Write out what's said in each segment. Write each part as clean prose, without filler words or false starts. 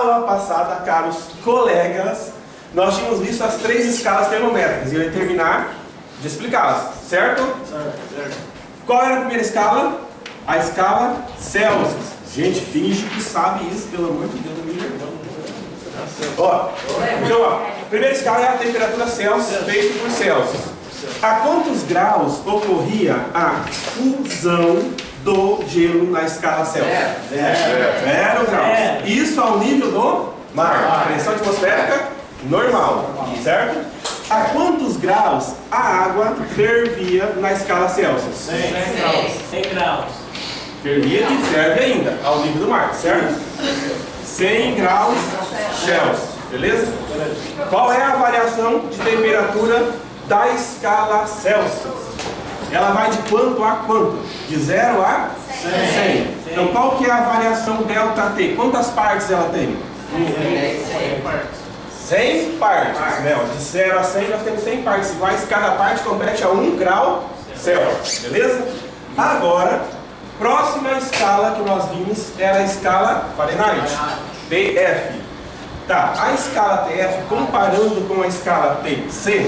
aula passada, caros colegas, nós tínhamos visto as 3 escalas termométricas e eu ia terminar de explicá-las, certo? Certo. Qual era a primeira escala? A escala Celsius. Gente, finge que sabe isso, pelo amor de Deus, não me vergonha. Então, primeira escala é a temperatura Celsius feita por Celsius. A quantos graus ocorria a fusão do gelo na escala Celsius? 0 graus. Isso ao nível do mar. Pressão atmosférica normal, certo? A quantos graus a água fervia na escala Celsius? 100 graus. Fervia e ferve ainda, ao nível do mar, certo? 100 graus Celsius, beleza? Qual é a variação de temperatura da escala Celsius? Ela vai de quanto a quanto? De 0 a 100. Então qual que é a variação ΔT? Quantas partes ela tem? 100 partes, né? De 0 a 100 nós temos 100 partes iguais, cada parte compete a 1 grau Celsius, beleza? Agora, próxima escala que nós vimos era a escala Fahrenheit, TF. Tá, a escala TF, comparando com a escala TC,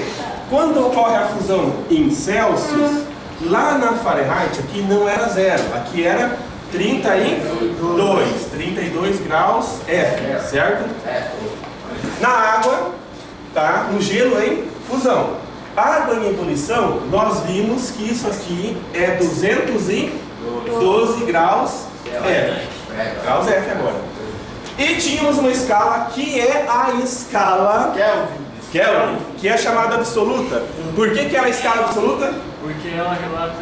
quando ocorre a fusão em Celsius, lá na Fahrenheit, aqui não era 0, aqui era 32 graus F, certo? Na água, tá? No gelo em fusão. Água em ebulição, nós vimos que isso aqui é 212 graus F. Graus F agora. E tínhamos uma escala que é a escala Kelvin, que é chamada absoluta. Por que que ela é a escala absoluta? Porque ela relata...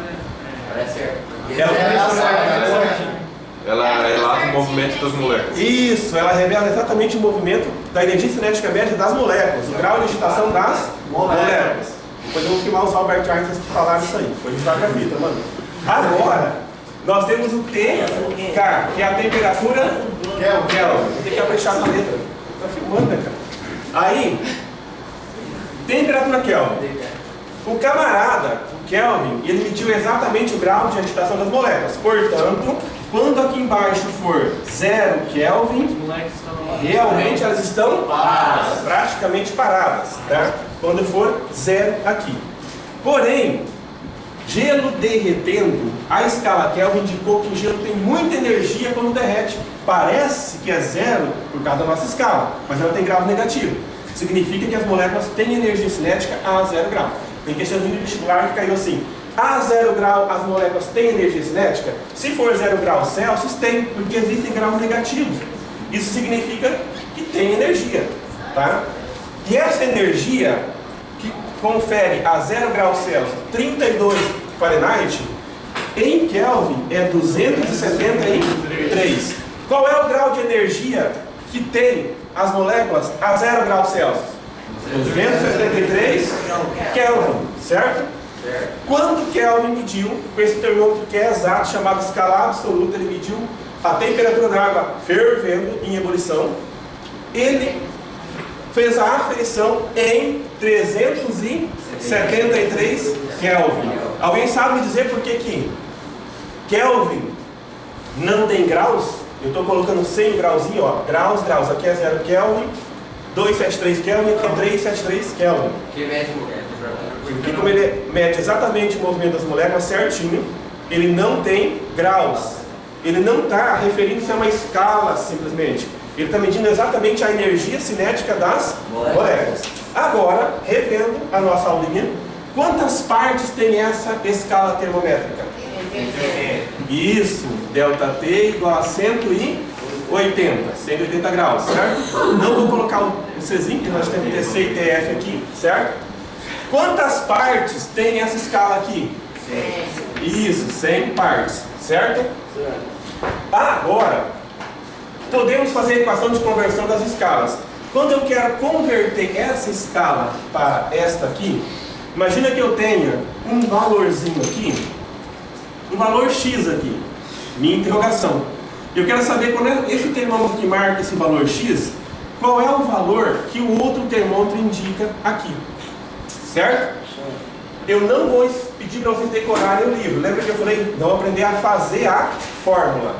Ela relata o movimento das moléculas. Isso, ela revela exatamente o movimento da energia cinética média das moléculas, o grau de agitação das moléculas. Depois eu vou filmar os Albert Einstein que falaram isso aí. Depois a gente vai pra vida, mano. Agora, nós temos o TK, que é a temperatura Kelvin. Tem que caprichar na letra. Tá filmando, né, cara? Aí, temperatura Kelvin. O camarada, o Kelvin, ele mediu exatamente o grau de agitação das moléculas. Portanto, quando aqui embaixo for 0 Kelvin, realmente elas estão praticamente paradas, tá? Quando for 0 aqui. Porém, gelo derretendo, a escala Kelvin indicou que o gelo tem muita energia quando derrete. Parece que é 0 por causa da nossa escala, mas ela tem grau negativo. Significa que as moléculas têm energia cinética a 0 grau. Tem questãozinho de vestibular que caiu assim: a 0 grau as moléculas têm energia cinética? Se for 0 graus Celsius, tem, porque existem graus negativos. Isso significa que tem energia, tá? E essa energia que confere a 0 graus Celsius 32 Fahrenheit, em Kelvin é 273. Qual é o grau de energia que tem as moléculas a 0 graus Celsius? 273 Kelvin, certo? Quando Kelvin mediu, com esse termômetro que é exato, chamado escala absoluta, ele mediu a temperatura da água fervendo em ebulição, ele fez a aferição em 373 Kelvin. Alguém sabe me dizer por que que Kelvin não tem graus? Eu estou colocando 100 grauzinho, ó, graus, aqui é 0 Kelvin, 273 Kelvin, aqui é 373 Kelvin. Porque como ele mede exatamente o movimento das moléculas certinho, ele não tem graus. Ele não está referindo-se a uma escala simplesmente. Ele está medindo exatamente a energia cinética das moléculas. Agora, revendo a nossa aulinha, quantas partes tem essa escala termométrica? Isso, ΔT igual a 180 graus, certo? Não vou colocar o Czinho, porque nós temos TC e TF aqui, certo? Quantas partes tem essa escala aqui? 100. Isso, 100 partes, certo? Agora, podemos fazer a equação de conversão das escalas. Quando eu quero converter essa escala para esta aqui, imagina que eu tenha um valorzinho aqui, um valor X aqui, minha interrogação. Eu quero saber quando é esse termômetro que marca esse valor X, qual é o valor que o outro termômetro indica aqui, certo? Eu não vou pedir para vocês decorarem o livro. Lembra que eu falei? Não aprender a fazer a fórmula.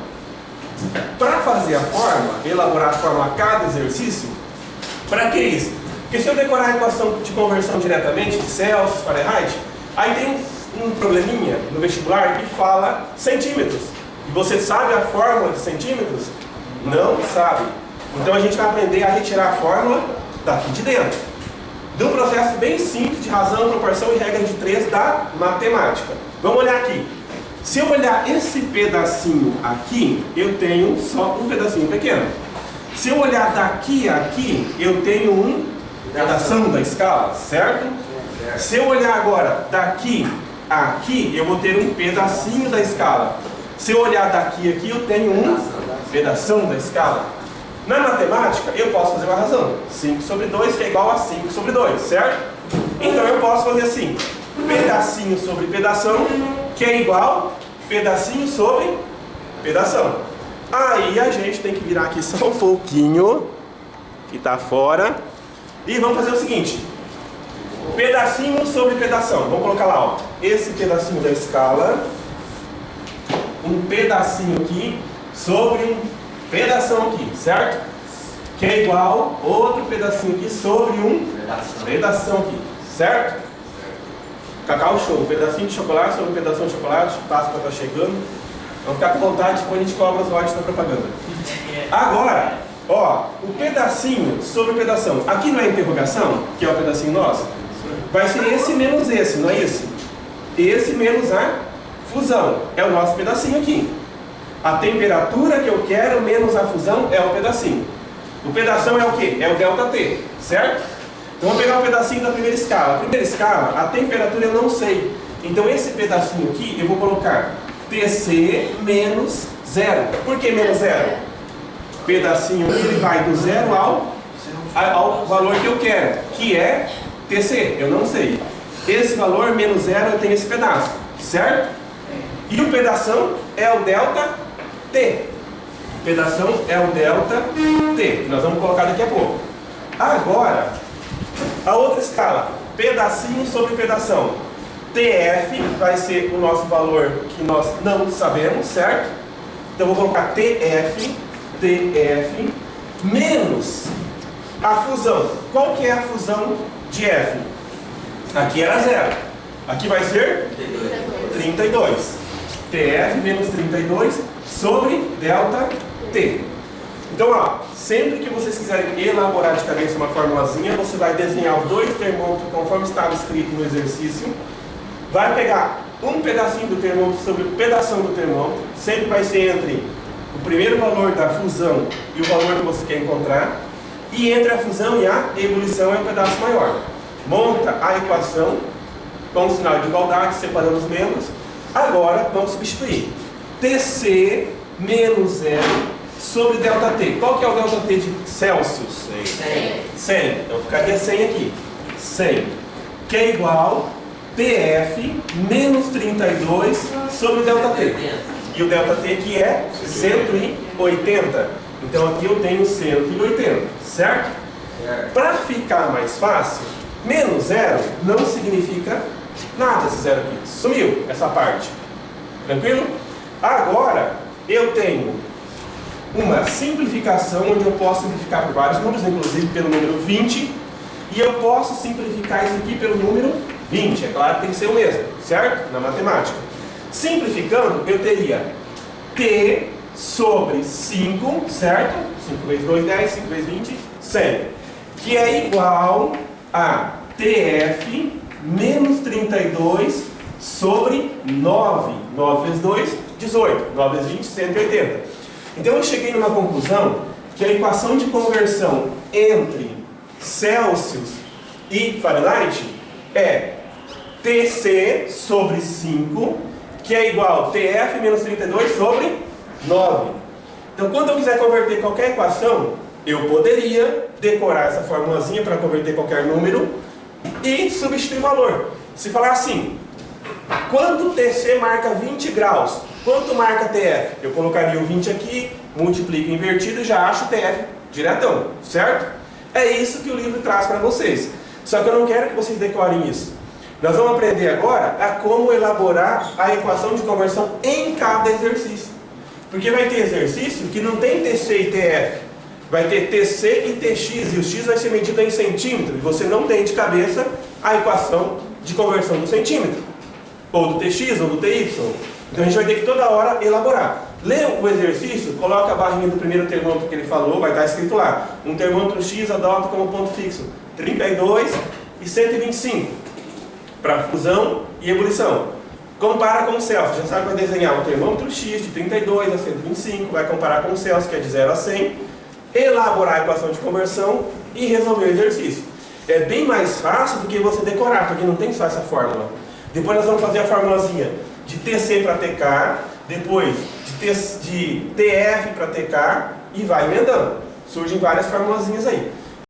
Para fazer a fórmula, elaborar a fórmula a cada exercício, para que isso? Porque se eu decorar a equação de conversão diretamente, de Celsius, Fahrenheit, aí tem um probleminha no vestibular que fala centímetros. E você sabe a fórmula de centímetros? Não sabe. Então a gente vai aprender a retirar a fórmula daqui de dentro. De um processo bem simples de razão, proporção e regra de 3 da matemática. Vamos olhar aqui. Se eu olhar esse pedacinho aqui, eu tenho só um pedacinho pequeno. Se eu olhar daqui a aqui, eu tenho um pedação da escala, certo? Se eu olhar agora daqui a aqui, eu vou ter um pedacinho da escala. Se eu olhar daqui a aqui, eu tenho um pedação da escala. Na matemática, eu posso fazer uma razão. 5 sobre 2, que é igual a 5 sobre 2, certo? Então eu posso fazer assim, pedacinho sobre pedação, que é igual pedacinho sobre pedação. Aí a gente tem que virar aqui só um pouquinho, que está fora, e vamos fazer o seguinte, pedacinho sobre pedação. Vamos colocar lá, ó, esse pedacinho da escala, um pedacinho aqui sobre um pedação aqui, certo? Que é igual outro pedacinho aqui sobre um pedação aqui, certo? Cacau show, um pedacinho de chocolate sobre um pedação de chocolate, Páscoa está chegando. Vamos ficar com vontade, depois a gente cobra as royalties na propaganda. Agora, ó, o pedacinho sobre pedação. Aqui não é interrogação, que é o pedacinho nosso? Vai ser esse menos esse, não é isso? Esse menos a fusão. É o nosso pedacinho aqui. A temperatura que eu quero menos a fusão é o pedacinho. O pedação é o quê? É o ΔT, certo? Então vamos pegar o pedacinho da primeira escala. A primeira escala, a temperatura eu não sei. Então esse pedacinho aqui eu vou colocar TC menos 0. Por que menos 0? O pedacinho ele vai do 0 ao valor que eu quero, que é TC, eu não sei. Esse valor menos 0 eu tenho esse pedaço, certo? E o pedação é o ΔT. O pedação é o ΔT, que nós vamos colocar daqui a pouco. Agora, a outra escala, pedacinho sobre pedação. TF vai ser o nosso valor que nós não sabemos, certo? Então eu vou colocar TF menos a fusão. Qual que é a fusão de F? Aqui era 0. Aqui vai ser 32. TF menos 32 sobre ΔT. Então, ó, sempre que vocês quiserem elaborar de cabeça uma formulazinha, você vai desenhar os dois termômetros conforme estava escrito no exercício. Vai pegar um pedacinho do termômetro sobre pedação do termômetro. Sempre vai ser entre o primeiro valor da fusão e o valor que você quer encontrar. E entre a fusão e a ebulição é um pedaço maior. Monta a equação com o sinal de igualdade, separando os membros. Agora, vamos substituir. TC menos 0 sobre ΔT. Qual que é o ΔT de Celsius? 100. Então ficaria 100 aqui. 100. Que é igual TF menos 32 sobre ΔT. E o ΔT aqui é 180. Então aqui eu tenho 180, certo? Para ficar mais fácil, menos 0 não significa nada esse 0 aqui. Sumiu essa parte. Tranquilo? Agora eu tenho uma simplificação onde eu posso simplificar por vários números, inclusive pelo número 20. E eu posso simplificar isso aqui pelo número 20. É claro que tem que ser o mesmo, certo? Na matemática. Simplificando, eu teria T sobre 5, certo? 5 vezes 2, 10, 5 vezes 20, 100. Que é igual a TF menos 32 sobre 9. 9 vezes 2, 18. 9 vezes 20, 180. Então eu cheguei numa conclusão que a equação de conversão entre Celsius e Fahrenheit é TC sobre 5, que é igual a TF menos 32 sobre 9. Então quando eu quiser converter qualquer equação, eu poderia decorar essa formulazinha para converter qualquer número e substituir o valor. Se falar assim, quando TC marca 20 graus, quanto marca TF? Eu colocaria o 20 aqui, multiplico invertido e já acho o TF diretão, certo? É isso que o livro traz para vocês. Só que eu não quero que vocês decorem isso. Nós vamos aprender agora a como elaborar a equação de conversão em cada exercício. Porque vai ter exercício que não tem TC e TF. Vai ter TC e TX, e o X vai ser medido em centímetro, e você não tem de cabeça a equação de conversão do centímetro, ou do TX, ou do TY. Então a gente vai ter que toda hora elaborar. Lê o exercício, coloca a barrinha do primeiro termômetro que ele falou, vai estar escrito lá. Um termômetro X adota como ponto fixo 32 e 125, para fusão e ebulição. Compara com o Celsius, já sabe que vai desenhar um termômetro X de 32 a 125, vai comparar com o Celsius, que é de 0 a 100, elaborar a equação de conversão e resolver o exercício. É bem mais fácil do que você decorar, porque não tem só essa fórmula. Depois nós vamos fazer a formulazinha de TC para TK, depois de TF para TK, e vai emendando. Surgem várias formulazinhas aí.